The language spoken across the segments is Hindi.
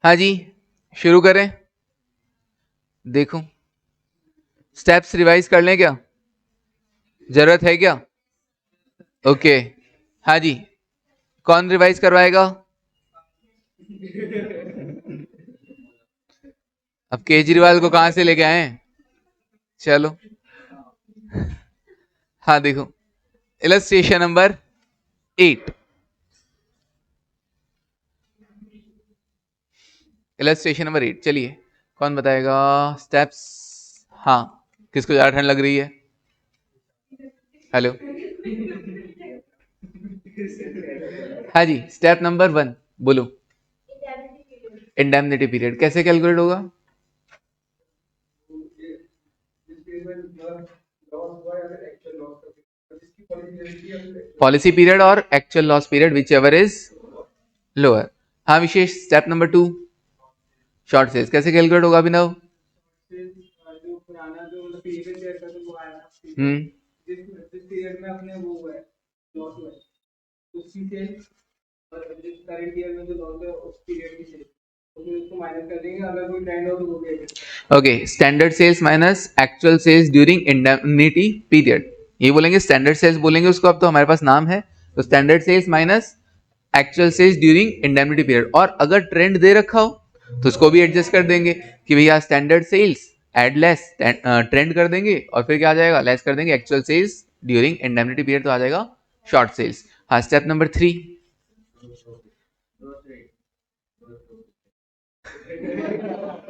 हाँ जी, शुरू करें। देखो, स्टेप्स रिवाइज कर लें क्या? जरूरत है क्या? ओके। हाँ जी, कौन रिवाइज करवाएगा? अब केजरीवाल को कहां से लेके आए? चलो। हाँ देखो, इलस्ट्रेशन नंबर 8। इलस्ट्रेशन नंबर 8, चलिए कौन बताएगा स्टेप्स? हाँ, किसको ज्यादा ठंड लग रही है? हेलो। हाँ जी, स्टेप नंबर 1 बोलो। इंडेमनिटी पीरियड कैसे कैलकुलेट होगा? पॉलिसी पीरियड और actual loss period whichever is lower. हाँ Vishesh, step number 2 short sales कैसे कैलकुलेट होगा Abhinav? Hmm okay, standard sales minus actual sales during indemnity period, ये बोलेंगे स्टैंडर्ड सेल्स बोलेंगे उसको। अब तो हमारे पास नाम है, तो standard sales minus actual sales during indemnity period. और अगर ट्रेंड दे रखा हो तो उसको भी एडजस्ट कर देंगे कि भैया standard sales add less trend कर देंगे, और फिर क्या आ जाएगा? लेस कर देंगे actual sales during indemnity period, तो आ जाएगा शॉर्ट सेल्स। हाँ, स्टेप नंबर 3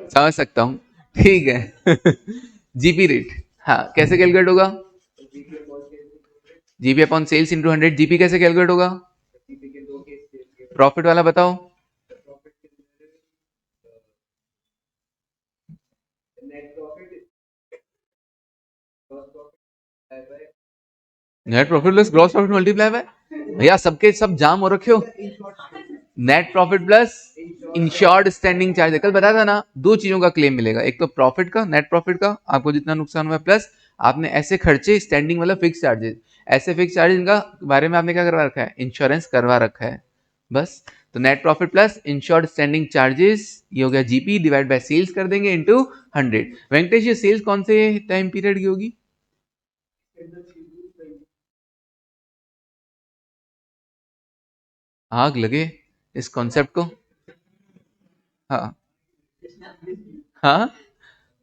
समझ सकता हूं, ठीक है। जीपी रेट, हाँ कैसे कैलकुलेट होगा? GP upon sales into 100। GP कैसे कैलकुलेट होगा? प्रॉफिट वाला बताओ। Net profit plus gross profit multiply by, भैया सबके सब जाम हो रखे हो। Net profit plus insured standing charge, कल बताया था ना, दो चीजों का क्लेम मिलेगा, एक तो प्रॉफिट का, नेट प्रॉफिट का, आपको जितना नुकसान हुआ, प्लस आपने ऐसे खर्चे स्टैंडिंग मतलब फिक्स चार्जेस, ऐसे फिक्स चार्जेस इनका बारे में आपने क्या करवा रखा है? इंश्योरेंस करवा रखा है बस। तो net profit plus insured standing charges, ये हो गया जीपी डिवाइड बाय सेल्स कर देंगे इनटू 100। वेंकटेश ये सेल्स कौन से टाइम पीरियड की होगी? आग लगे इस कॉन्सेप्ट को। हाँ हाँ,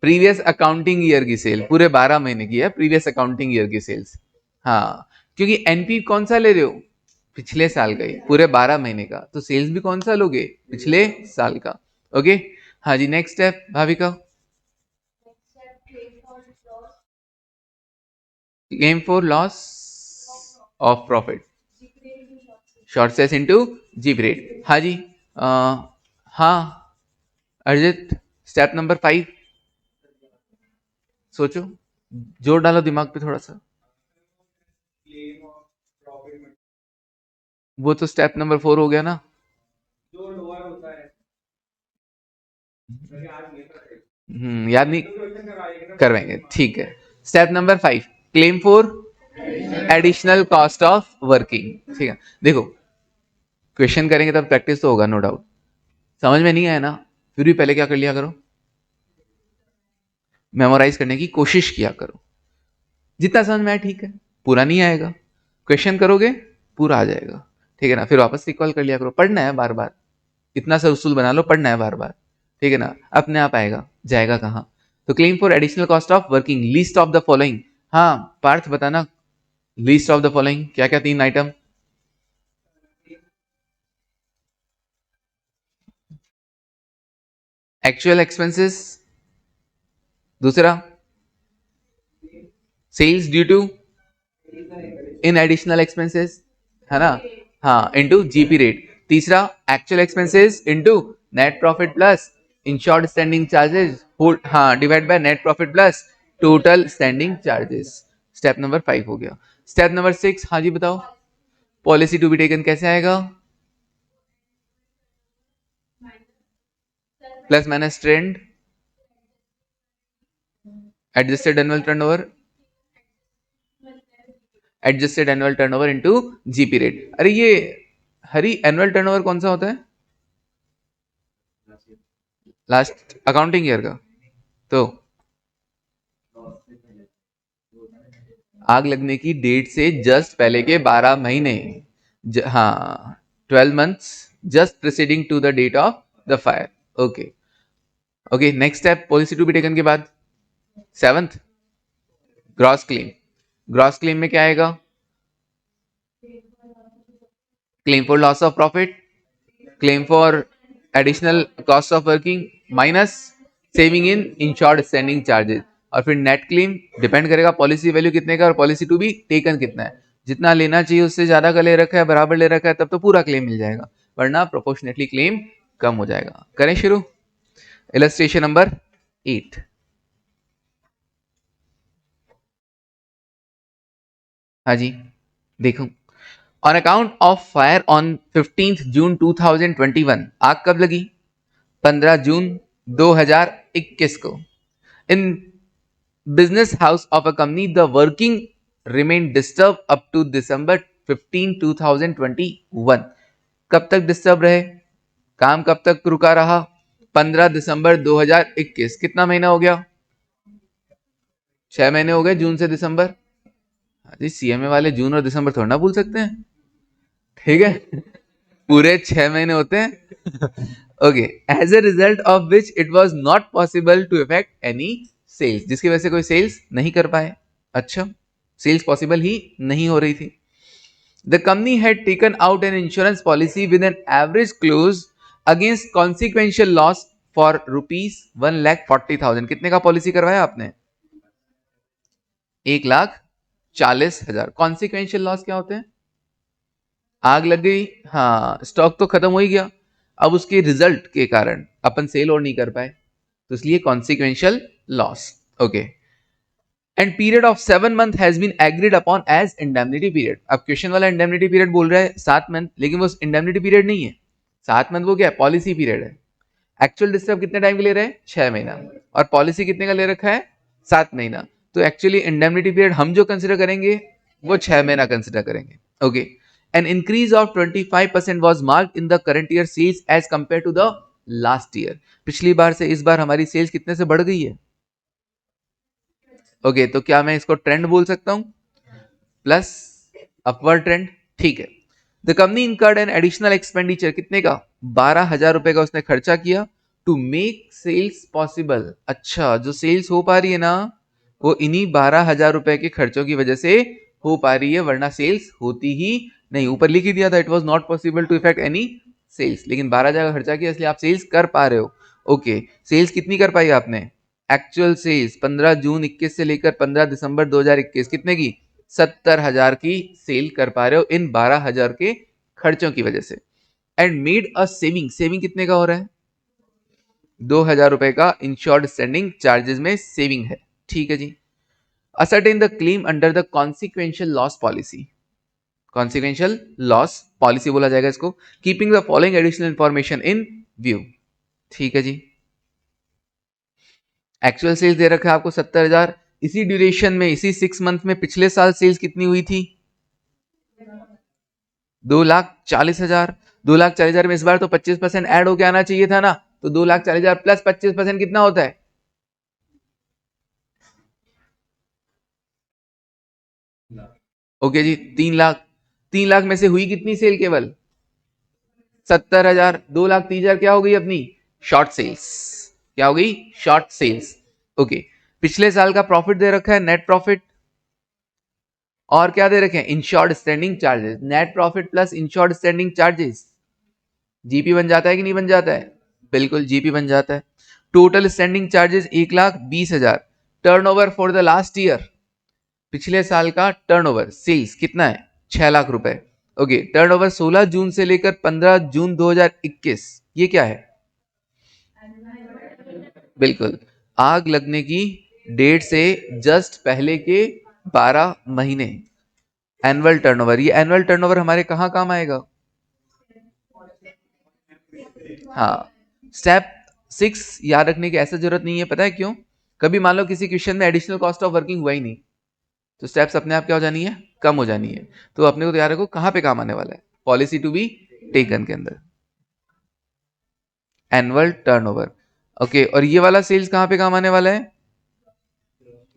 प्रीवियस अकाउंटिंग ईयर की सेल पूरे 12 महीने की है, प्रीवियस अकाउंटिंग ईयर की सेल्स। हाँ, क्योंकि एनपी कौन सा ले रहे हो? पिछले साल का ही, पूरे 12 महीने का, तो सेल्स भी कौन सा लोगे? पिछले साल का। ओके। हाँ जी, next step Bhavika. Claim for loss of profit, short sales into GP rate. हाँ जी, हाँ अर्जित, स्टेप नंबर 5 सोचो, जोर डालो दिमाग पे थोड़ा सा। वो तो स्टेप नंबर 4 हो गया ना। याद नहीं करवाएंगे, ठीक है। Step number 5, claim for additional cost of working. ठीक है, देखो क्वेश्चन करेंगे तब प्रैक्टिस तो होगा नो डाउट। समझ में नहीं आया ना, फिर भी पहले क्या कर लिया करो? मेमोराइज करने की कोशिश किया करो। जितना समझ में आया ठीक है, पूरा नहीं आएगा, क्वेश्चन करोगे पूरा आ जाएगा, ठीक है ना? फिर वापस रिकॉल कर लिया करो, पढ़ना है बार बार, इतना सा उसूल बना लो, पढ़ना है बार बार, ठीक है ना? अपने आप आएगा, जाएगा कहाँ? तो claim for additional cost of working, least of the following. हाँ पार्थ बताना, लीस्ट ऑफ द फॉलोइंग क्या क्या, 3 आइटम। एक्चुअल एक्सपेंसेस, दूसरा sales due to in additional expenses, है ना? हाँ, इनटू जीपी रेट। तीसरा actual expenses into net profit plus insured standing charges, हाँ divide by net profit plus total standing charges. Step number 5 हो गया। स्टेप नंबर 6, हाँ जी बताओ। पॉलिसी टू बी टेकन कैसे आएगा? Plus minus trend adjusted annual turnover, adjusted annual turnover into GP rate. अरे ये हरी, एनुअल टर्नओवर कौन सा होता है? लास्ट अकाउंटिंग ईयर का। तो आग लगने की डेट से जस्ट पहले के 12 महीने, हाँ 12 months just preceding to the date of the fire. Okay okay, next step policy to be taken के बाद 7th gross claim. Gross claim में क्या आएगा? Claim for loss of profit, claim for additional cost of working minus saving in insured standing charges, और फिर नेट क्लेम डिपेंड करेगा पॉलिसी वैल्यू कितने का और पॉलिसी टू बी टेकन कितना है। जितना लेना चाहिए उससे ज्यादा का ले रखा है, बराबर ले रखा है, तब तो पूरा क्लेम मिल जाएगा, वरना प्रोपोर्शनेटली क्लेम कम हो जाएगा। करें शुरू। Illustration number 8। हाँ जी देखो, on account of fire on 15th जून 2021, आग कब लगी? 15 जून 2021 को। इन business house of a company, the working remained disturbed up to December 15, 2021। कब तक डिस्टर्ब रहे? काम कब तक रुका रहा? 15 दिसंबर 2021। कितना महीना हो गया? 6 महीने हो गए, जून से दिसंबर। जी सीएमए वाले जून और दिसंबर थोड़ा ना भूल सकते हैं, ठीक है? पूरे 6 महीने होते हैं। Okay, as a result of which it was not possible to effect any sales, जिसकी वजह से कोई सेल्स नहीं कर पाए। अच्छा, सेल्स पॉसिबल ही नहीं हो रही थी। The company had taken out an insurance policy with an average close against consequential loss for ₹1,40,000। कितने का पॉलिसी करवाया आपने? 1,40,000। कॉन्सिक्वेंशियल लॉस क्या होते हैं? आग लग गई, हाँ स्टॉक तो खत्म हो ही गया, अब उसके रिजल्ट के कारण अपन सेल और नहीं कर पाए, तो इसलिए consequential loss. Okay, and period of 7 month has been agreed upon as indemnity period. अब क्वेश्चन वाला इंडेमनिटी पीरियड बोल रहा है 7 मंथ, लेकिन वो इंडेमनिटी पीरियड नहीं है। 7 मंथ वो क्या है? पॉलिसी पीरियड है। एक्चुअल डिस्टर्ब कितने टाइम के ले रहे हैं? 6 महीना, और पॉलिसी कितने का ले रखा है? 7 महीना। तो एक्चुअली इंडेमनिटी पीरियड हम जो कंसिडर करेंगे वो 6 महीना कंसिडर करेंगे। Okay, an increase of 25% was marked in the current year sales as compared to the last year। पिछली बार से इस बार हमारी सेल्स कितने से बढ़ गई है? ओके, तो क्या मैं इसको ट्रेंड बोल सकता हूं? प्लस अपवर्ड ट्रेंड, ठीक है। The company incurred an additional expenditure, कितने का? 12,000 रुपए का उसने खर्चा किया टू मेक सेल्स पॉसिबल। अच्छा, जो सेल्स हो पा रही है ना, वो इन्हीं 12,000 रुपए के खर्चों की वजह से हो पा रही है, वरना सेल्स होती ही नहीं। ऊपर लिख ही दिया था it was not possible to effect any sales, लेकिन 12,000 का खर्चा किया इसलिए आप सेल्स कर पा रहे हो। ओके, सेल्स कितनी कर पाई आपने? एक्चुअल सेल्स 15 जून 21 से लेकर 15 दिसंबर 2021 कितने की? 70,000 की सेल कर पा रहे हो इन 12,000 के खर्चों की वजह से। And made a saving, saving कितने का हो रहा है? 2,000 रुपए का इंश्योर्ड स्टैंडिंग चार्जेस में सेविंग है, ठीक है जी। Ascertain the claim under the consequential loss policy. Consequential loss policy बोला जाएगा इसको। Keeping the following additional information in view, ठीक है जी। एक्चुअल सेल्स दे रखा है आपको 70,000। इसी ड्यूरेशन में, इसी 6 मंथ में पिछले साल सेल्स कितनी हुई थी? 2,40,000। 2,40,000 में इस बार तो 25% ऐड होके आना चाहिए था ना, तो 2,40,000 प्लस 25% कितना होता है? ओके जी, 3,00,000। 3,00,000 में से हुई कितनी सेल? केवल 70,000। 2,30,000 क्या हो गई अपनी? Short sales. क्या हो गई? Short sales. ओके, पिछले साल का प्रॉफिट दे रखा है नेट प्रॉफिट, और क्या दे रखे हैं? Insured standing charges. Net profit plus insured standing charges GP बन जाता है कि नहीं बन जाता है? बिल्कुल जीपी बन जाता है। Total standing charges 1,20,000। Turnover for the last year, पिछले साल का टर्नओवर सेल्स कितना है? 6,00,000 रुपए। ओके, टर्नओवर 16 जून से लेकर 15 जून 2021, ये क्या है? बिल्कुल, आग लगने की डेट से जस्ट पहले के 12 महीने। एनुअल टर्नओवर, ये एनुअल टर्नओवर हमारे कहां काम आएगा? हाँ, स्टेप 6 याद रखने की ऐसा जरूरत नहीं है, पता है क्यों? कभी मान लो किसी क्वेश्चन में एडिशनल कॉस्ट ऑफ वर्किंग हुआ ही नहीं, तो स्टेप्स अपने आप क्या हो जानी है? कम हो जानी है। तो अपने को तो याद रखो कहां पे काम आने वाला है? पॉलिसी टू बी टेकन के अंदर। Annual turnover. ओके, और ये वाला सेल्स कहाँ पे काम आने वाला है?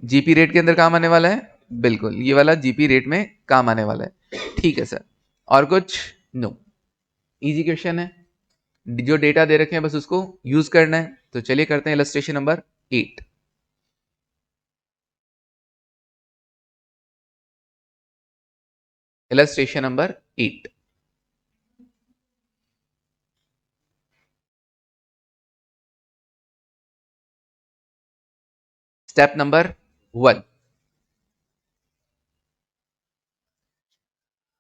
जीपी रेट के अंदर काम आने वाला है, बिल्कुल ये वाला जीपी रेट में काम आने वाला है। ठीक है सर, और कुछ? नो, इजी क्वेश्चन है, जो डेटा दे रखे हैं बस उसको यूज करना है। तो चलिए करते हैं illustration number 8। Illustration number 8, step number 1।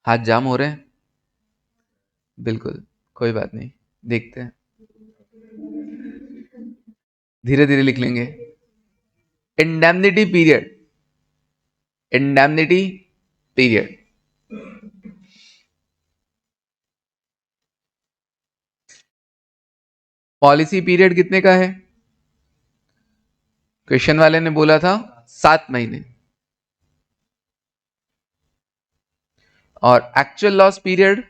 हाथ जाम हो रहे हैं, बिल्कुल कोई बात नहीं, देखते हैं, धीरे धीरे लिख लेंगे। Indemnity period, indemnity period, policy period कितने का है? क्वेश्चन वाले ने बोला था 7 महीने, और एक्चुअल लॉस पीरियड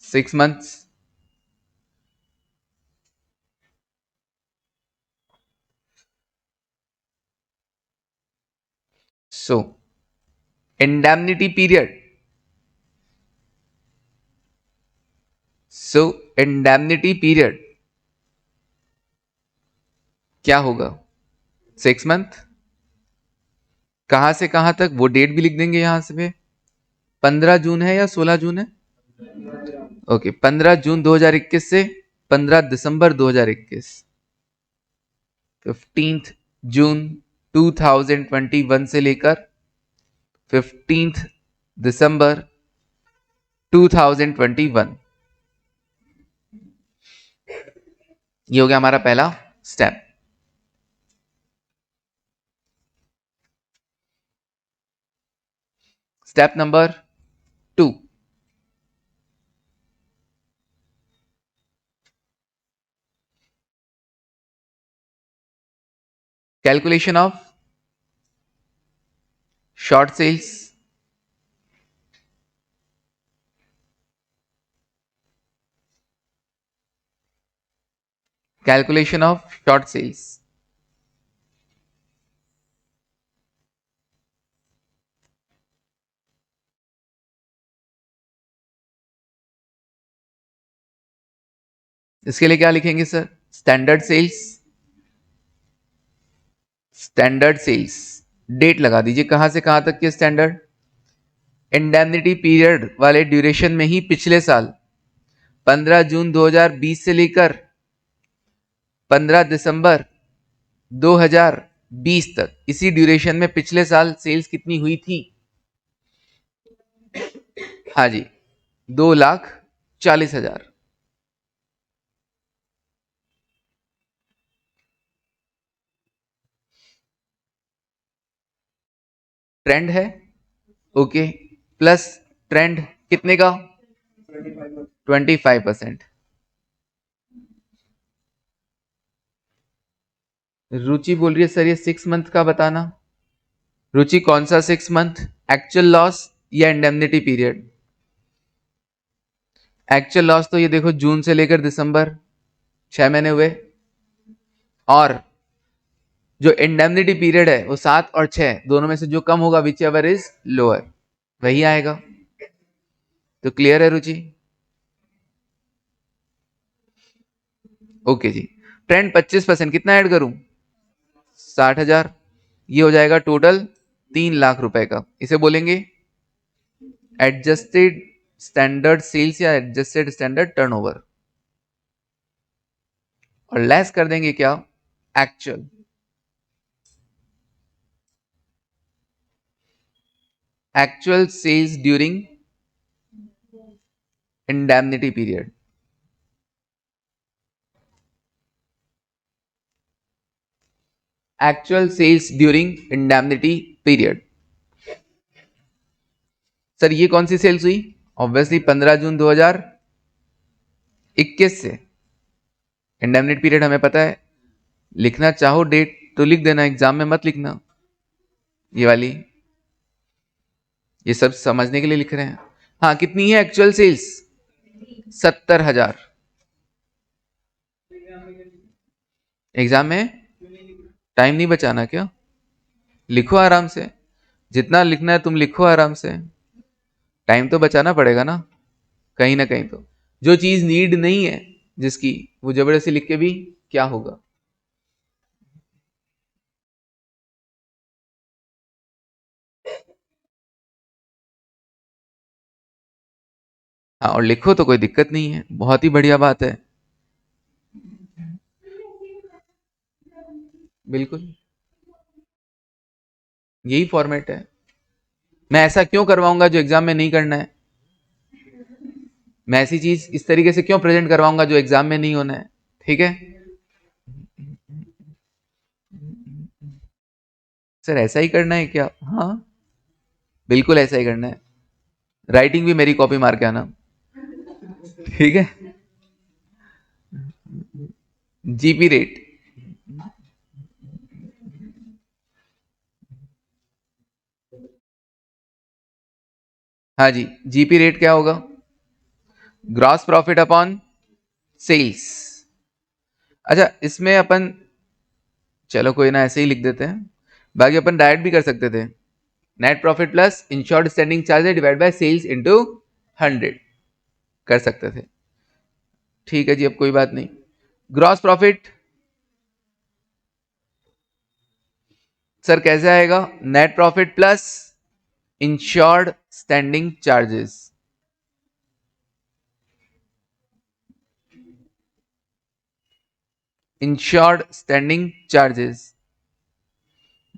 6 मंथ्स। सो इंडेमनिटी पीरियड, सो इंडेमनिटी पीरियड क्या होगा? 6 मंथ। कहां से कहां तक वो डेट भी लिख देंगे यहां से। 15 जून है या 16 जून है? ओके, 15 जून 2021 से 15 दिसंबर 2021, 15 जून 2021 से लेकर 15 दिसंबर 2021। ये हो गया हमारा पहला step. Step number 2, calculation of short sales, calculation of short sales. इसके लिए क्या लिखेंगे sir? Standard sales, standard sales, date लगा दीजिए कहां से कहां तक के स्टैंडर्ड। इंडेमनिटी पीरियड वाले ड्यूरेशन में ही पिछले साल 15 जून 2020 से लेकर 15 दिसंबर 2020 तक, इसी ड्यूरेशन में पिछले साल सेल्स कितनी हुई थी? हाँ जी, 2,40,000। ट्रेंड है, ओके, प्लस ट्रेंड कितने का? 25%। रुचि बोल रही है सर ये 6 मंथ का बताना। रुचि कौन सा 6 मंथ? एक्चुअल लॉस या इंडेमनिटी पीरियड? एक्चुअल लॉस तो ये देखो जून से लेकर दिसंबर 6 महीने हुए, और जो इंडेमनिटी पीरियड है वो 7 और 6 दोनों में से जो कम होगा विच एवर इज लोअर, वही आएगा। तो क्लियर है रुचि? ओके जी। ट्रेंड 25%, कितना ऐड करूं? 60,000। ये हो जाएगा टोटल 3 लाख रुपए का। इसे बोलेंगे एडजस्टेड स्टैंडर्ड सेल्स या एडजस्टेड स्टैंडर्ड टर्नओवर, और लेस कर देंगे क्या? Actual, actual sales during indemnity period. Actual sales during indemnity period. Sir ये कौन सी सेल्स हुई? ऑब्वियसली 15 जून 2021 से। इंडेमनिटी पीरियड हमें पता है, लिखना चाहो डेट तो लिख देना, एग्जाम में मत लिखना ये वाली, ये सब समझने के लिए लिख रहे हैं। हाँ, कितनी है एक्चुअल सेल्स? 70,000। एग्जाम में टाइम नहीं बचाना क्या? लिखो आराम से, जितना लिखना है तुम लिखो आराम से, टाइम तो बचाना पड़ेगा ना कहीं ना कहीं। तो जो चीज नीड नहीं है जिसकी, वो जबरदस्ती लिख के भी क्या होगा? हाँ, और लिखो तो कोई दिक्कत नहीं है, बहुत ही बढ़िया बात है। बिल्कुल यही फॉर्मेट है। मैं ऐसा क्यों करवाऊंगा जो एग्जाम में नहीं करना है? मैं ऐसी चीज इस तरीके से क्यों प्रेजेंट करवाऊंगा जो एग्जाम में नहीं होना है? ठीक है सर, ऐसा ही करना है क्या? हाँ बिल्कुल ऐसा ही करना है। राइटिंग भी मेरी कॉपी मार के आना, ठीक है। जीपी रेट, हाँ जी, जीपी रेट क्या होगा? Gross profit upon sales. अच्छा, इसमें अपन, चलो कोई ना, ऐसे ही लिख देते हैं। बाकी अपन डायरेक्ट भी कर सकते थे, net profit plus insured standing charges divide by sales into 100 कर सकते थे। ठीक है जी, अब कोई बात नहीं। ग्रॉस प्रॉफिट सर कैसे आएगा? Net profit plus insured standing charges. Insured standing charges,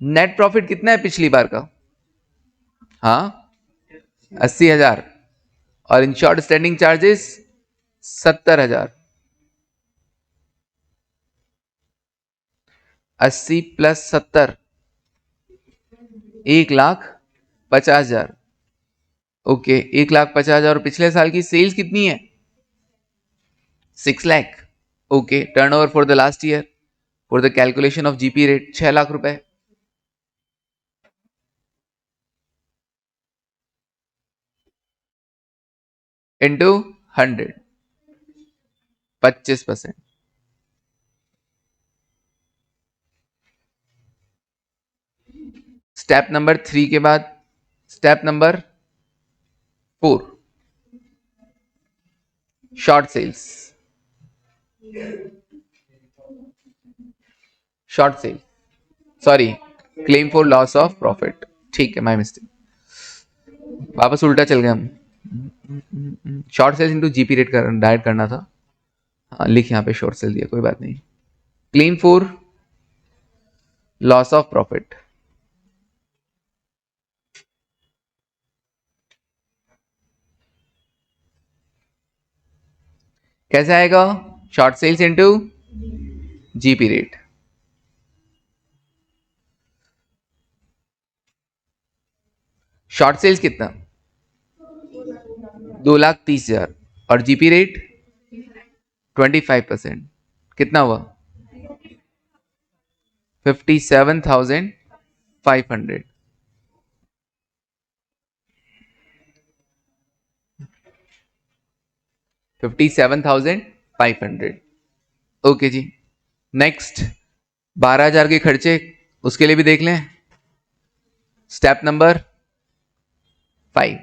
net profit कितना है पिछली बार का? हाँ 80,000, और insured standing charges 70,000। 80 plus 70 1,50,000। Okay, 1,50,000। और पिछले साल की सेल्स कितनी है? 6 lakh. Okay, turnover for the last year for the calculation of GP rate 6 lakh रुपए इंटू 100, 25%। स्टेप नंबर 3 के बाद step number 4, short sales. Short sale, sorry, claim for loss of profit. ठीक है, माय मिस्टेक, वापस उल्टा चल गए हम। Short sales into GP rate direct करना था। हाँ, लिख यहाँ पे शॉर्ट सेल दिया, कोई बात नहीं। Claim for loss of profit कैसे आएगा? Short sales into GP rate. Short sales कितना? 2,30,000, और जीपी रेट 25%, कितना हुआ? 57,500। 57,500। ओके जी, नेक्स्ट 12,000 के खर्चे, उसके लिए भी देख लें। Step number 5,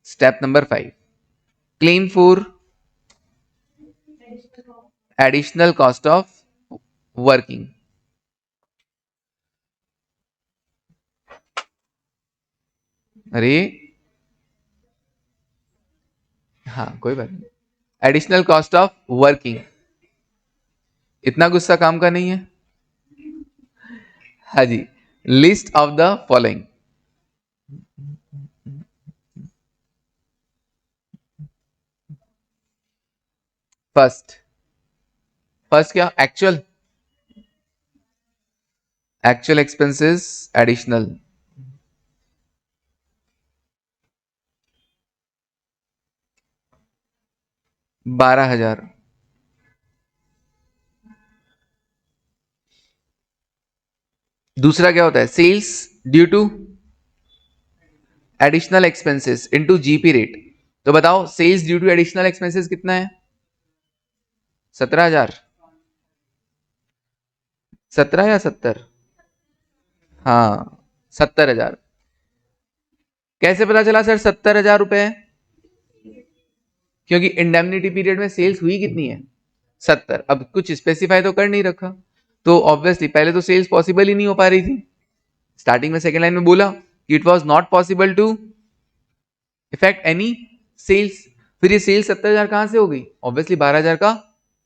step number 5, claim for additional cost of working. अरे हाँ, कोई बात नहीं, एडिशनल कॉस्ट ऑफ वर्किंग। इतना गुस्सा काम का नहीं है। हाँ जी, list of the following. First, first क्या? Actual, actual expenses additional, 12,000। दूसरा क्या होता है? Sales due to additional expenses into GP rate. तो बताओ, sales due to additional expenses कितना है? 17,000, 17 या 70? हाँ 70,000। कैसे पता चला सर 70,000 रुपए है? क्योंकि इंडेमनिटी पीरियड में सेल्स हुई कितनी है? 70। अब कुछ स्पेसिफाई तो कर नहीं रखा, तो ऑब्वियसली पहले तो सेल्स पॉसिबल ही नहीं हो पा रही थी। स्टार्टिंग में सेकेंड लाइन में बोला कि it was not possible to effect any sales. फिर ये सेल्स 70,000 कहां से हो गई? ऑब्वियसली 12,000 का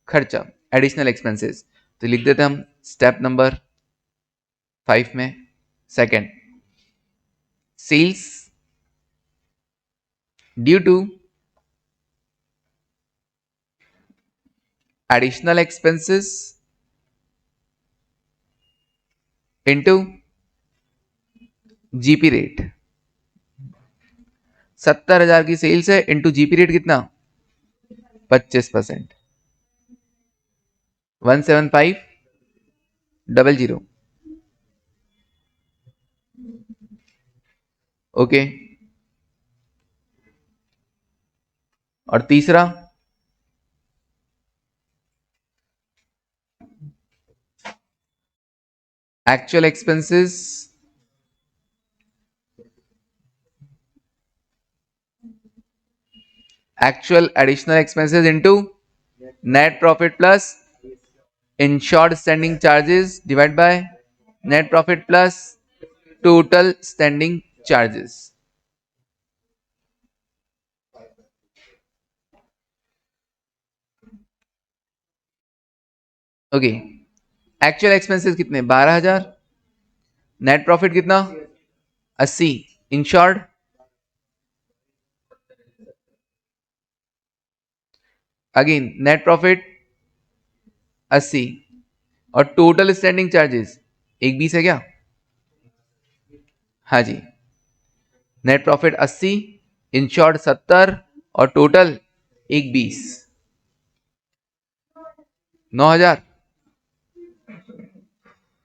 खर्चा, एडिशनल एक्सपेंसेस। तो लिख देते हम स्टेप नंबर 5 में second, sales due to additional expenses into GP rate. 70,000 की सेल्स है, इंटू जीपी रेट कितना? 25%, 17500। ओके। और तीसरा actual expenses actual additional expenses into net profit plus insured standing charges divide by net profit plus total standing charges. Okay, actual expenses कितने? 12,000। नेट प्रॉफिट कितना? 80। इंश्योर्ड अगेन नेट प्रॉफिट 80, और टोटल स्टैंडिंग चार्जेस 120 है क्या? हाँ जी, नेट प्रॉफिट 80, इंश्योर्ड 70 और टोटल 120, 9,000।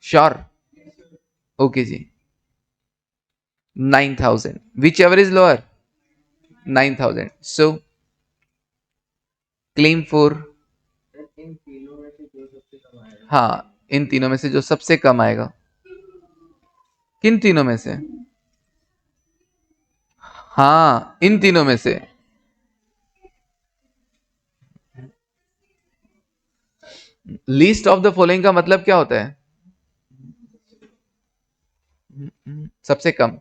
श्योर? ओके जी, 9,000, whichever is lower? 9,000। So claim for, हाँ इन तीनों में से जो सबसे कम आएगा। किन तीनों में से? हाँ इन तीनों में से। लीस्ट ऑफ द फॉलोइंग का मतलब क्या होता है? सबसे कम।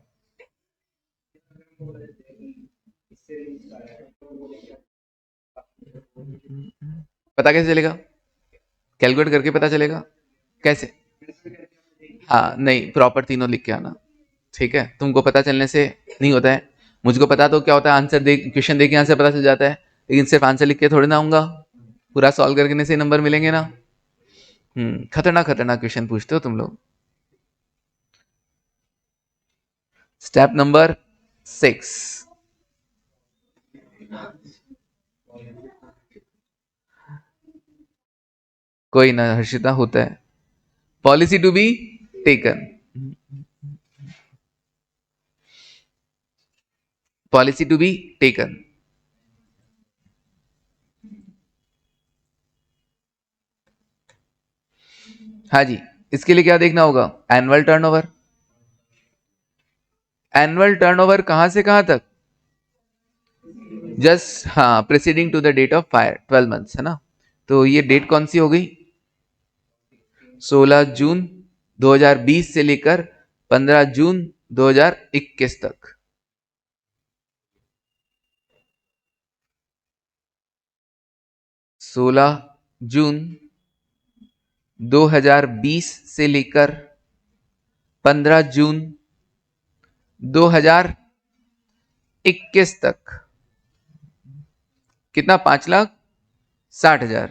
पता कैसे चलेगा? कैलकुलेट करके पता चलेगा। कैसे? हाँ नहीं, प्रॉपर तीनों लिख के आना, ठीक है? तुमको पता चलने से नहीं होता है, मुझको पता तो क्या होता है, आंसर दे, क्वेश्चन देख के आंसर पता चल जाता है, लेकिन सिर्फ आंसर लिख के थोड़ी ना आऊंगा, पूरा सॉल्व करने से नंबर मिलेंगे ना। खतरनाक खतरनाक क्वेश्चन पूछते हो तुम लोग। स्टेप नंबर 6, कोई ना हर्षिता, होता है। Policy to be taken, policy to be taken. हाँ जी, इसके लिए क्या देखना होगा? Annual turnover. एनुअल टर्नओवर कहां से कहां तक? जस्ट हाँ, preceding to the date of fire 12 months, है ना? तो ये डेट कौन सी हो गई? 16 जून 2020 से लेकर 15 जून 2021 तक। सोलह जून 2020 से लेकर 15 जून 2021 तक। कितना? 5,60,000।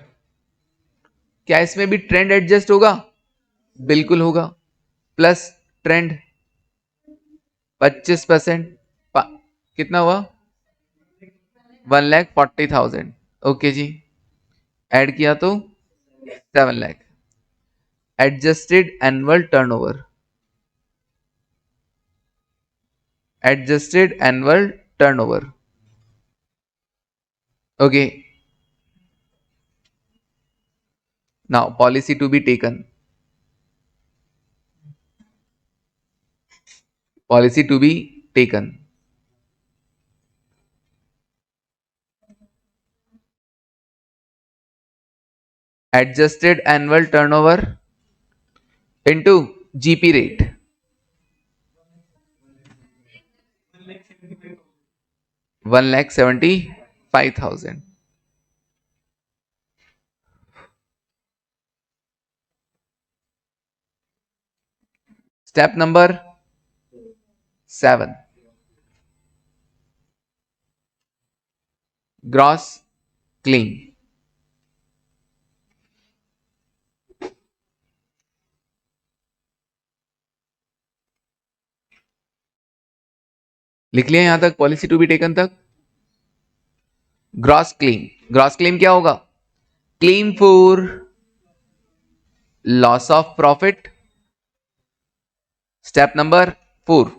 क्या इसमें भी ट्रेंड एडजस्ट होगा? बिल्कुल होगा। प्लस ट्रेंड 25%, कितना हुआ? 1,40,000। ओके जी, ऐड किया तो 7 lakh. Adjusted annual turnover, adjusted annual turnover. Okay, now policy to be taken, policy to be taken, adjusted annual turnover into GP rate, 1,75,000. Step number 7, gross claim. लिख लिया यहां तक पॉलिसी टू बी टेकन तक. ग्रॉस क्लेम, ग्रॉस क्लेम क्या होगा? Claim for loss of profit. Step number 4,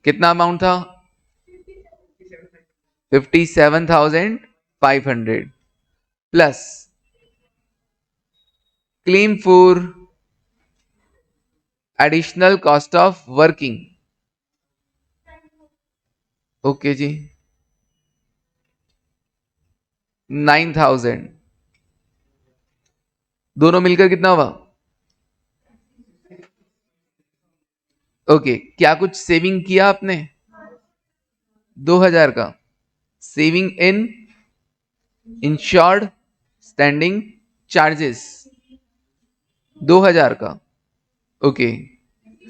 कितना अमाउंट था? 57,500 plus claim for additional cost of working. Okay जी, 9,000. दोनों मिलकर कितना हुआ? ओके, क्या कुछ सेविंग किया आपने? 2,000 का saving in insured standing charges, 2,000 का. Okay,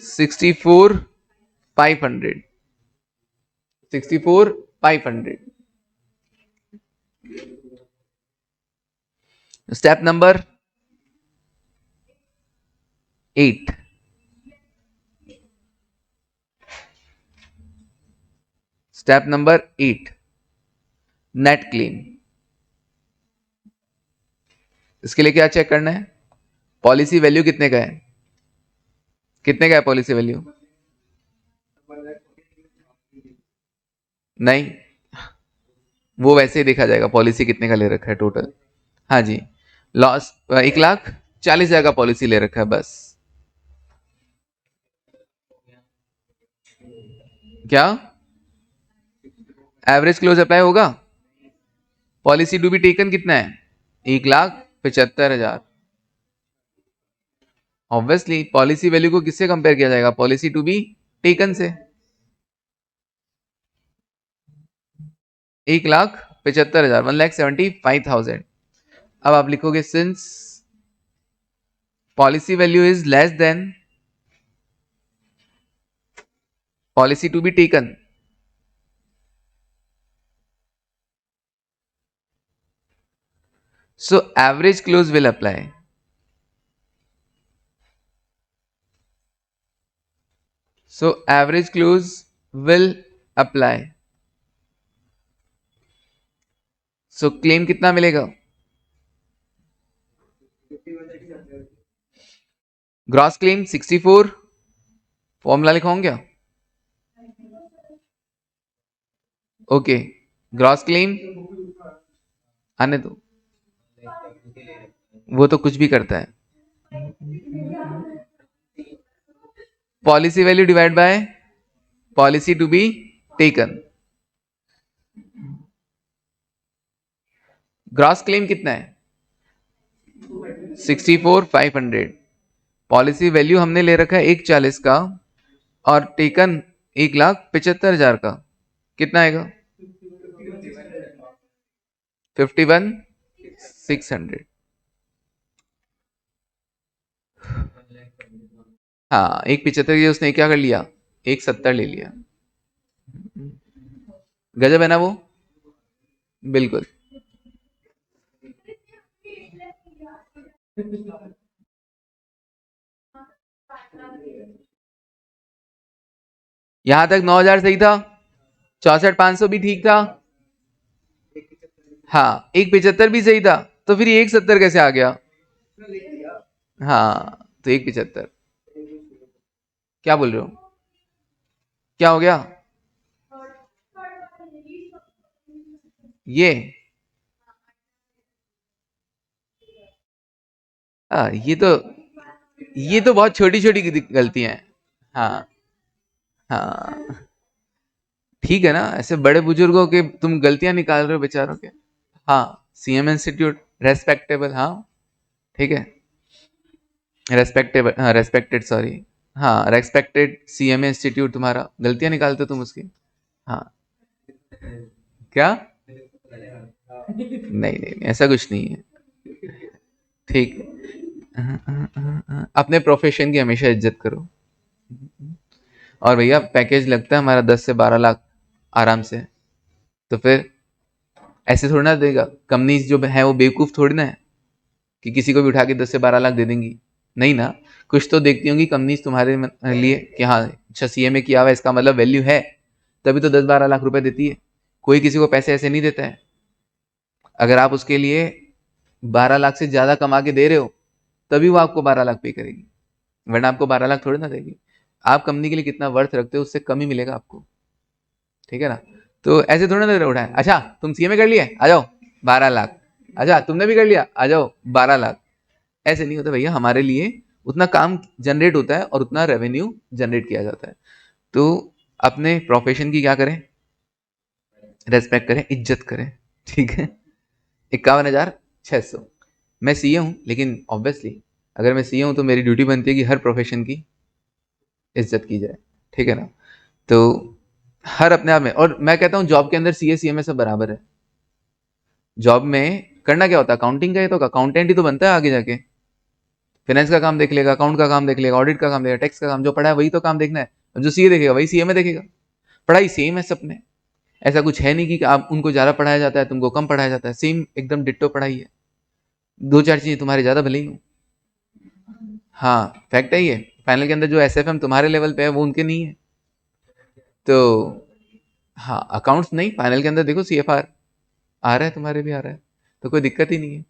64,500, 64,500. Step number 8, step number 8, net claim. इसके लिए क्या चेक करना है? पॉलिसी वैल्यू कितने का है? कितने का है पॉलिसी वैल्यू? नहीं, वो वैसे ही देखा जाएगा पॉलिसी कितने का ले रखा है टोटल. हाँ जी, लॉस 1,40,000 का पॉलिसी ले रखा है बस. क्या एवरेज क्लोज अप्लाई होगा? पॉलिसी टू बी टेकन कितना है? 1,75,000. ऑब्वियसली पॉलिसी वैल्यू को किससे कंपेयर किया जाएगा? पॉलिसी टू बी टेकन से. 1,75,000, 1,75,000. अब आप लिखोगे since policy value is less than policy to be taken, so average close will apply. So average close will apply. So claim कितना मिलेगा? ग्रॉस क्लेम 64, फॉर्मूला लिखाऊं क्या? ओके, ग्रॉस क्लेम आने दो, वो तो कुछ भी करता है. Policy value divide by policy to be taken. Gross claim कितना है? 64,500. पॉलिसी वैल्यू हमने ले रखा है 1,40 का और टेकन 1,75,000 का. कितना आएगा? 51,600. हाँ, 1,75 की उसने क्या कर लिया? 1,70 ले लिया. गजब है ना वो. बिल्कुल. यहां तक 9,000 सही था. 64,500 भी ठीक था. हाँ, 1,75 भी सही था. तो फिर 1,70 कैसे आ गया? हाँ, तो 1,75. क्या बोल रहे हो? क्या हो गया? ये ये तो बहुत छोटी छोटी गलतियां हैं। हाँ हाँ, ठीक है ना, ऐसे बड़े बुजुर्गों के तुम गलतियां निकाल रहे हो बेचारों के। हाँ, सीएम इंस्टीट्यूट रेस्पेक्टेबल, हाँ ठीक है, रेस्पेक्टेबल, हाँ रेस्पेक्टेड, सॉरी, हाँ रेस्पेक्टेड सीएमए इंस्टीट्यूट, तुम्हारा गलतियां निकालते हो तुम उसकी। हाँ, क्या? नहीं नहीं नहीं, ऐसा कुछ नहीं है, ठीक है। अपने प्रोफेशन की हमेशा इज्जत करो। और भैया पैकेज लगता है हमारा 10 से 12 लाख आराम से, तो फिर ऐसे थोड़ी ना देगा कंपनी, जो है वो बेवकूफ थोड़ी ना है कि किसी को भी उठा के 10 से 12 लाख दे देंगी। नहीं ना, कुछ तो देखती होंगी कंपनी तुम्हारे लिए कि हाँ अच्छा सीएमए किया हुआ है, इसका मतलब वैल्यू है, तभी तो 10-12 लाख रुपए देती है। कोई किसी को पैसे ऐसे नहीं देता है। अगर आप उसके लिए 12 लाख से ज्यादा कमा के दे रहे हो तभी वो आपको 12 लाख पे करेगी, वरना आपको 12 लाख थोड़ी ना देगी। आप कंपनी के लिए कितना वर्थ रखते हो उससे कम ही मिलेगा आपको, ठीक है ना। तो ऐसे थोड़ा ना उठाए, अच्छा तुम सीएमए कर लिए आ जाओ 12 लाख, अच्छा तुमने भी कर लिया आ जाओ 12 लाख। ऐसे नहीं होता भैया, हमारे लिए उतना काम जनरेट होता है और उतना रेवेन्यू जनरेट किया जाता है। तो अपने प्रोफेशन की क्या करें, रेस्पेक्ट करें, इज्जत करें, ठीक है। 51,600। मैं सीए हूं, लेकिन ऑब्वियसली अगर मैं सीए हूं तो मेरी ड्यूटी बनती है कि हर प्रोफेशन की इज्जत की जाए, ठीक है ना। तो हर अपने आप में, और मैं कहता हूं जॉब के अंदर सीए सीएमए सब बराबर है। जॉब में करना क्या होता है, अकाउंटिंग का ही तो, अकाउंटेंट ही तो बनता है आगे जाके। फाइनेंस का काम देख लेगा, अकाउंट का काम देख लेगा, ऑडिट का काम देखेगा, टैक्स का काम, जो पढ़ा है वही तो काम देखना है। अब जो सीए देखेगा वही सीए में देखेगा। पढ़ाई सेम है सब में, ऐसा कुछ है नहीं कि आप उनको ज्यादा पढ़ाया जाता है तुमको कम पढ़ाया जाता है, सेम एकदम डिट्टो पढ़ाई है। दो चार चीजें तुम्हारे ज्यादा भले ही हो, हाँ फैक्ट है ये। फाइनल के अंदर जो एसएफएम तुम्हारे लेवल पे है वो उनके नहीं है। तो हाँ, अकाउंट्स नहीं, फाइनल के अंदर देखो सीएफआर आ रहा है, तुम्हारे भी आ रहा है, तो कोई दिक्कत ही नहीं है।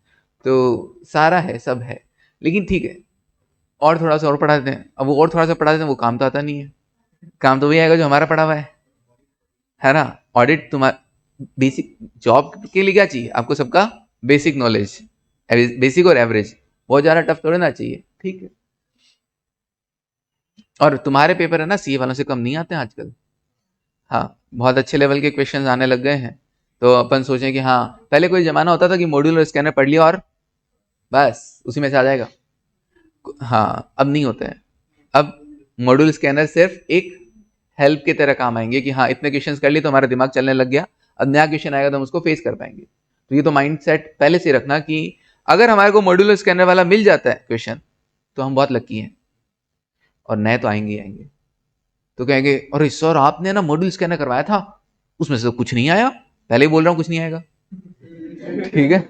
तो सारा है, सब है, लेकिन ठीक है, और थोड़ा सा और पढ़ा देते हैं। अब वो और थोड़ा सा पढ़ा देते हैं, वो काम तो आता नहीं है। काम तो वही आएगा जो हमारा पढ़ा हुआ है ना। ऑडिट तुम्हारा बेसिक, जॉब के लिए क्या चाहिए आपको, सबका बेसिक नॉलेज, बेसिक और एवरेज, बहुत ज्यादा टफ थोड़ी ना चाहिए, ठीक है। और तुम्हारे पेपर है ना सीए वालों से कम नहीं आते हैं आजकल। हाँ, बहुत अच्छे लेवल के क्वेश्चंस आने लग गए हैं। तो अपन सोचें कि हाँ, पहले कोई जमाना होता था कि मॉड्यूल और स्कैनर पढ़ लिया और बस उसी में से आ जाएगा। हाँ, अब नहीं होता है। अब मॉड्यूल स्कैनर सिर्फ एक हेल्प की तरह काम आएंगे कि हाँ इतने क्वेश्चंस कर लिए तो हमारा दिमाग चलने लग गया, अब नया क्वेश्चन आएगा तो हम उसको फेस कर पाएंगे। तो ये तो माइंड सेट पहले से रखना कि अगर हमारे को मॉड्यूल स्कैनर वाला मिल जाता है क्वेश्चन तो हम बहुत लकी हैं, और नए तो आएंगे ही आएंगे। तो कहेंगे अरे सर आपने ना मॉड्यूल स्कैनर करवाया था, उसमें से तो कुछ नहीं आया, पहले ही बोल रहा हूँ कुछ नहीं आएगा, ठीक है।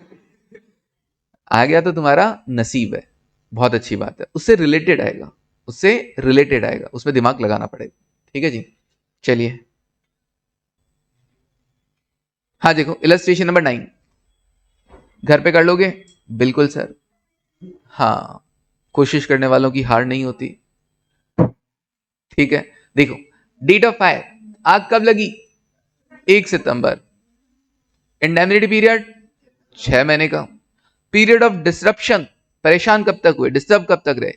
आ गया तो तुम्हारा नसीब है, बहुत अच्छी बात है, उससे रिलेटेड आएगा, उससे रिलेटेड आएगा, उसमें दिमाग लगाना पड़ेगा, ठीक है जी। चलिए, हाँ देखो इलस्ट्रेशन नंबर 9, घर पे कर लोगे? बिल्कुल सर, हाँ, कोशिश करने वालों की हार नहीं होती, ठीक है। देखो, डेट ऑफ फायर, आग कब लगी? 1 सितंबर। इंडेमनिटी पीरियड 6 महीने का। पीरियड ऑफ डिसरप्शन, परेशान कब तक हुए, डिस्टर्ब कब तक रहे?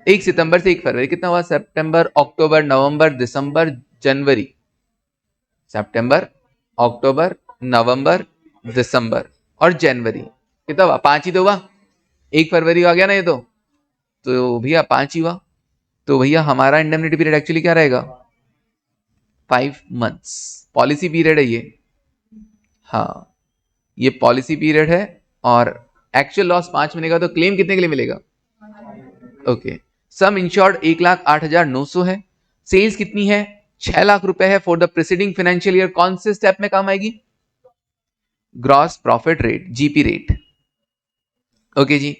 1 सितंबर से 1 फरवरी। कितना हुआ? सितंबर, अक्टूबर, नवंबर, दिसंबर, जनवरी। सितंबर, अक्टूबर, नवंबर, दिसंबर और जनवरी। कितना हुआ? 5 ही तो हुआ, 1 फरवरी आ गया ना ये तो भैया 5 ही हुआ। तो भैया हमारा इंडेमनिटी पीरियड एक्चुअली क्या रहेगा? 5 मंथ्स। पॉलिसी पीरियड है ये, हाँ ये पॉलिसी पीरियड है। और एक्चुअल लॉस 5 महीने का, तो क्लेम कितने के लिए मिलेगा? ओके, सम इंश्योर्ड 1,08,900 है। सेल्स कितनी है? 6 लाख रुपए है for the preceding financial year. कौन से स्टेप में काम आएगी? Gross profit rate, GP rate. Okay जी।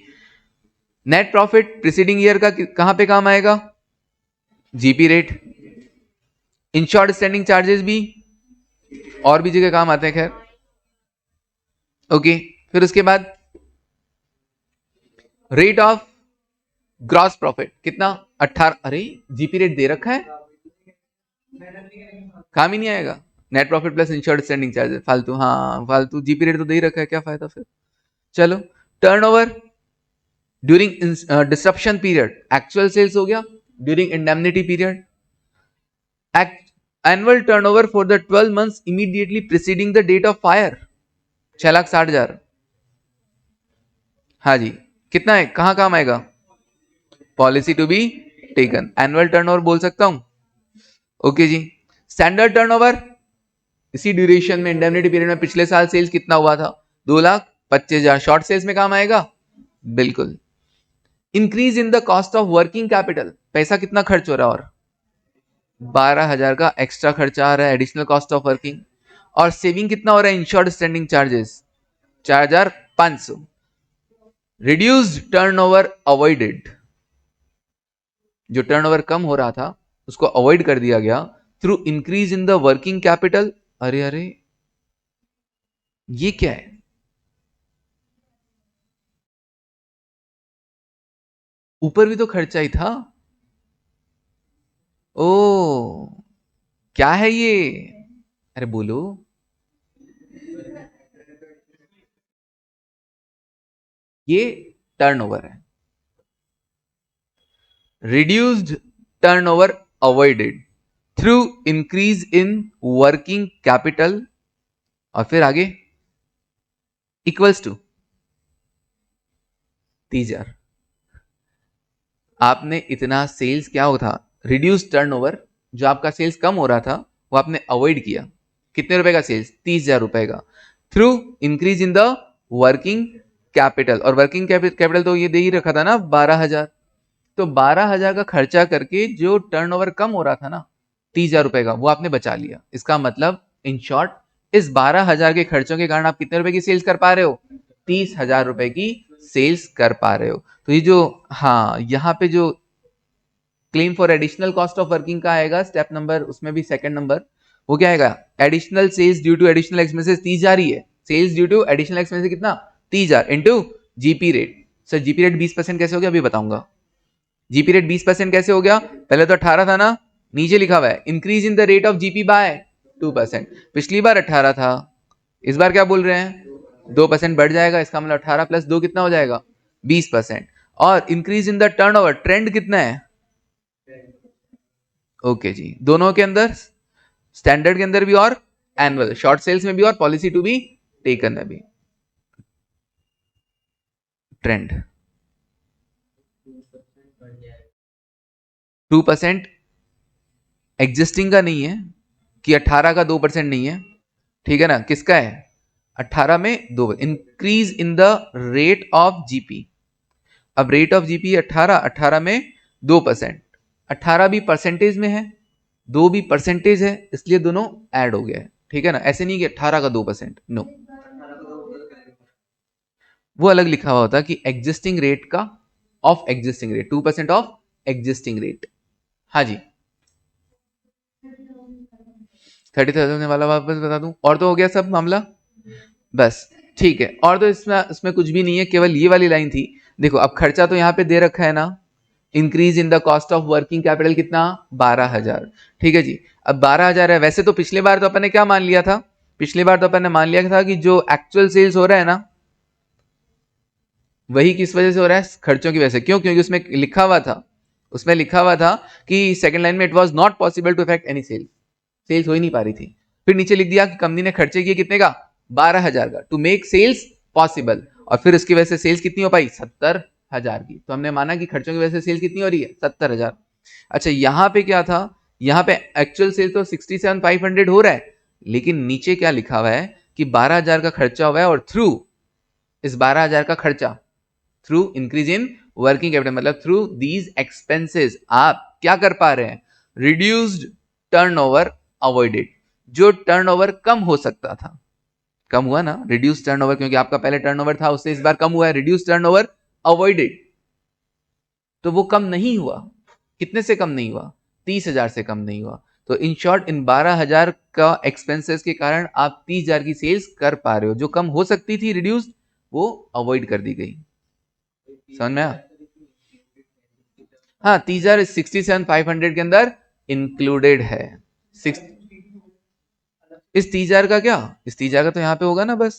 नेट प्रॉफिट प्रीसीडिंग ईयर का कहां पे काम आएगा? GP rate. Insured standing charges भी और भी जगह काम आते हैं, खैर। ओके, फिर उसके बाद रेट ऑफ ग्रॉस प्रॉफिट कितना? 18। अरे जीपी रेट दे रखा है, काम ही नहीं आएगा। Net profit plus insured standing charges, फालतू, हाँ फालतू, जीपी रेट तो दे ही रखा है, क्या फायदा फिर। चलो, turnover during disruption period actual sales हो गया, during indemnity period annual turnover for the 12 months immediately preceding the date of fire 6,60,000। हाँ जी, कितना है, कहां काम आएगा, policy to be taken, annual turnover बोल सकता हूं। ओके जी, स्टैंडर्ड टर्नओवर इसी ड्यूरेशन में इंडेमनिटी पीरियड में पिछले साल सेल्स कितना हुआ था, 2,25,000, शॉर्ट सेल्स में काम आएगा बिल्कुल। Increase in the cost of working capital, पैसा कितना खर्च हो रहा है, और 12,000 का एक्स्ट्रा खर्चा आ रहा है, एडिशनल कॉस्ट ऑफ वर्किंग। और सेविंग कितना हो रहा है, insured standing charges 4,500। Reduced turnover avoided, जो टर्नओवर कम हो रहा था उसको अवॉइड कर दिया गया through increase in the working capital. अरे अरे ये क्या है, ऊपर भी तो खर्चा ही था। ओ क्या है ये, अरे बोलो, ये टर्नओवर है। Reduced turnover avoided through increase in working capital, और फिर आगे इक्वल्स टू 30,000। आपने इतना सेल्स क्या हो था, रिड्यूस टर्नओवर, जो आपका सेल्स कम हो रहा था वो आपने अवॉइड किया, कितने रुपए का सेल्स, 30,000 रुपए का, through increase in the working capital. और वर्किंग कैपिटल तो ये दे ही रखा था ना 12,000, तो 12,000 का खर्चा करके जो टर्नओवर कम हो रहा था ना 30,000 रुपए का, वो आपने बचा लिया। इसका मतलब इन शॉर्ट इस 12,000 के खर्चों के कारण आप कितने रुपए की सेल्स कर पा रहे हो, 30,000 रुपए की सेल्स कर पा रहे हो। तो ये जो, हाँ यहाँ पे जो claim for additional cost of working का आएगा स्टेप नंबर, उसमें भी सेकंड नंबर, वो क्या आएगा, additional sales due to additional expenses 30,000 ही है, sales due to additional expenses कितना 30,000 into GP rate. Sir GP rate 20% कैसे हो गया, अभी बताऊंगा। जीपी रेट 20% कैसे हो गया, पहले तो 18 था ना, नीचे लिखा हुआ है increase in the rate of GP by 2%। पिछली बार 18 था, इस बार क्या बोल रहे हैं 2% बढ़ जाएगा, इसका मतलब 18 प्लस 2 कितना हो जाएगा 20%। और increase in the turnover, trend कितना है, ओके जी, दोनों के अंदर, स्टैंडर्ड के अंदर भी और एनुअल, शॉर्ट सेल्स में भी और पॉलिसी टू बी टेकन में भी, ट्रेंड 2% एग्जिस्टिंग का नहीं है, कि 18 का 2% नहीं है, ठीक है ना, किसका है 18 में 2, increase in the rate of GP. अब रेट ऑफ जीपी 18, 18 में 2%, 18 भी परसेंटेज में है, 2 भी परसेंटेज है, इसलिए दोनों ऐड हो गया है, ठीक है ना, ऐसे नहीं कि 18 का 2%, नो, वो अलग लिखा हुआ होता कि एग्जिस्टिंग रेट का, of existing rate, 2% of existing rate. हाँ जी, 30,000 वाला वापस बता दूं, और तो हो गया सब मामला, बस ठीक है। और तो इसमें कुछ भी नहीं है, केवल ये वाली लाइन थी। देखो अब खर्चा तो यहाँ पे दे रखा है ना, increase in the cost of working capital कितना 12,000, ठीक है जी। अब 12,000 है, वैसे तो पिछली बार तो अपन ने क्या मान लिया था, पिछली बार तो अपन ने मान लिया था कि जो एक्चुअल सेल्स हो रहा है ना, वही किस वजह से हो रहा है, खर्चों की वजह से। क्यों, क्योंकि उसमें लिखा हुआ था, उसमें लिखा हुआ था कि सेकंड लाइन में it was not possible to effect any sales, sales हो ही नहीं पा रही थी। फिर नीचे लिख दिया कि कंपनी ने खर्चे किए कितने का 12,000 का, टू मेक सेल्स पॉसिबल, और फिर उसकी वजह से सेल्स कितनी हो पाई 70,000 की। तो हमने माना कि खर्चों की वजह से सेल्स कितनी हो रही है 70,000। अच्छा यहाँ पे क्या था, यहाँ पे एक्चुअल सेल तो 67,500 हो रहा है, लेकिन नीचे क्या लिखा हुआ है कि 12,000 का खर्चा हुआ है, और थ्रू इस 12,000 का खर्चा, through increase in working capital, मतलब थ्रू दीज एक्सपेंसेस आप क्या कर पा रहे हैं, रिड्यूस्ड टर्नओवर अवॉइडेड, जो टर्नओवर कम हो सकता था, कम हुआ ना, रिड्यूस टर्नओवर, क्योंकि आपका पहले टर्नओवर था उससे इस बार कम हुआ है, रिड्यूस टर्नओवर अवॉइडेड, तो वो कम नहीं हुआ, कितने से कम नहीं हुआ 30,000 से कम नहीं हुआ। तो इन शॉर्ट इन 12,000 का एक्सपेंसेस के कारण आप 30,000 की सेल्स कर पा रहे हो, जो कम हो सकती थी रिड्यूस, वो अवॉइड कर दी गई। समझ में आया, हाँ 30,000 67,500 के अंदर इंक्लूडेड है। सिक्स, इस 30,000 का क्या, इस 30,000 का तो यहां पे होगा ना बस,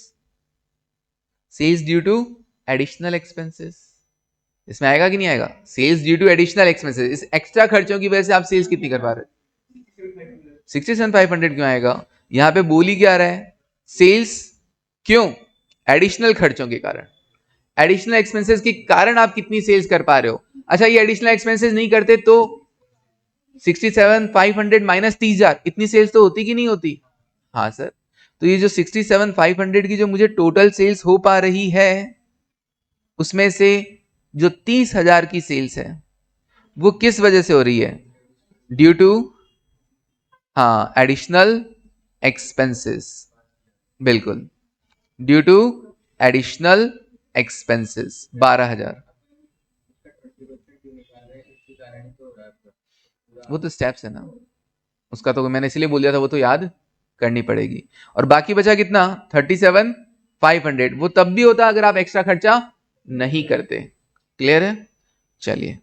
sales due to additional expenses, इसमें आएगा कि नहीं आएगा? Sales due to additional expenses, इस एक्स्ट्रा खर्चों की वजह से आप सेल्स कितनी कर पा रहे हो? 67,500 क्यों आएगा? यहां पे बोली क्या रहा है? सेल्स क्यों? एडिशनल खर्चों के कारण, एडिशनल एक्सपेंसेस के कारण आप कितनी सेल्स कर पा रहे हो। अच्छा, ये एडिशनल एक्सपेंसेस नहीं करते तो 67,500 माइनस 30,000, इतनी सेल्स तो होती कि नहीं होती? हाँ सर, तो ये जो 67,500 की जो मुझे टोटल सेल्स हो पा रही है, उसमें से जो 30,000 की सेल्स है वो किस वजह से हो रही है? ड्यू टू, हाँ, एडिशनल एक्सपेंसेस, बिल्कुल, ड्यू टू एडिशनल एक्सपेंसेस 12,000। वो तो स्टेप्स है ना, उसका तो मैंने इसलिए बोल दिया था, वो तो याद करनी पड़ेगी। और बाकी बचा कितना? 37,500, वो तब भी होता अगर आप एक्स्ट्रा खर्चा नहीं करते। क्लियर है? चलिए,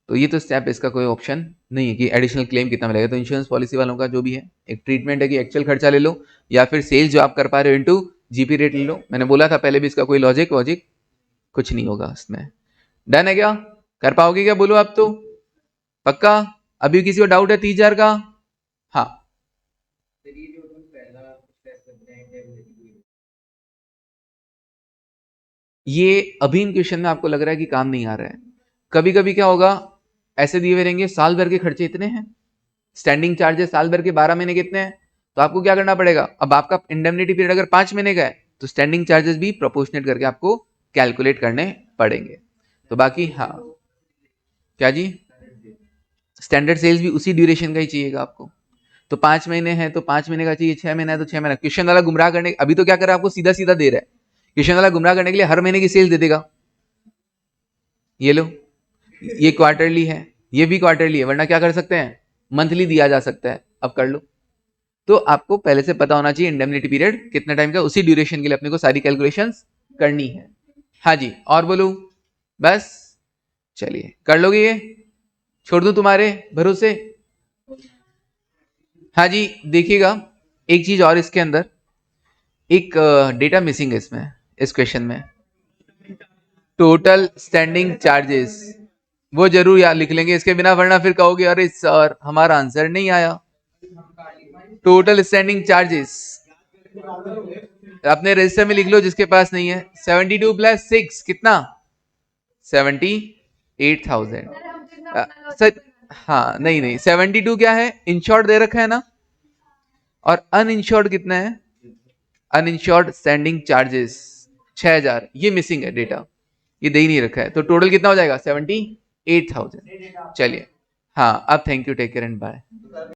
तो ये तो स्टेप, इसका कोई ऑप्शन नहीं है कि एडिशनल क्लेम कितना मिलेगा। तो इंश्योरेंस पॉलिसी वालों का जो भी है एक ट्रीटमेंट है कि एक्चुअल खर्चा ले लो या फिर सेल्स जो आप कर पा रहे हो इनटू जीपी रेट ले लो। मैंने बोला था पहले भी, इसका कोई लॉजिक वॉजिक कुछ नहीं होगा इसमें। डन है क्या? कर पाओगे क्या? बोलो आप तो पक्का। अभी किसी को डाउट है 30,000 का? हाँ, ये अभी इन क्वेश्चन में आपको लग रहा है कि काम नहीं आ रहा है। कभी कभी क्या होगा, ऐसे दिए हुए रहेंगे साल भर के खर्चे इतने हैं, स्टैंडिंग चार्जेस साल भर के 12 महीने कितने हैं, तो आपको क्या करना पड़ेगा? अब आपका इंडेमनिटी पीरियड अगर 5 महीने का है तो स्टैंडिंग चार्जेस भी प्रोपोर्शनेट करके आपको कैलकुलेट करने पड़ेंगे। तो बाकी हाँ, क्या जी? स्टैंडर्ड सेल्स भी उसी ड्यूरेशन का ही चाहिएगा आपको। तो 5 महीने हैं तो 5 महीने का चाहिए, 6 महीने है तो 6 महीने। क्वेश्चन वाला गुमराह करने, अभी तो क्या कर रहा है, आपको सीधा सीधा दे रहा है। क्वेश्चन वाला गुमराह करने के लिए हर महीने की सेल्स दे देगा। ये लो, ये क्वार्टरली है, ये भी क्वार्टरली है, वरना क्या कर सकते हैं? मंथली दिया जा सकता है। अब कर लो। तो आपको पहले से पता होना चाहिए इंडेमनिटी पीरियड कितना टाइम का, उसी ड्यूरेशन के लिए अपने को सारी कैलकुलेशंस करनी है। हाँ जी, और बोलूं? बस, चलिए कर लोगे ये, छोड़ दूं तुम्हारे भरोसे? हाँ जी, देखिएगा एक चीज और इसके अंदर, एक डेटा मिसिंग है इसमें, इस क्वेश्चन में। टोटल स्टैंडिंग चार्जेस, वो जरूर याद लिख लेंगे इसके बिना, वरना फिर कहोगे अरे सर हमारा आंसर नहीं आया। टोटल स्टैंडिंग चार्जेस अपने रजिस्टर में लिख लो जिसके पास नहीं है। 72 प्लस 6 कितना? 78,000। सर हाँ, नहीं नहीं, 72 क्या है? इंश्योर्ड दे रखा है ना, और अनइंश्योर्ड कितना है? अनइंश्योर्ड स्टैंडिंग चार्जेस 6,000, ये मिसिंग है डेटा, ये दे ही नहीं रखा है। तो टोटल कितना हो जाएगा? 78,000। चलिए, हाँ, अब thank you, take care and bye.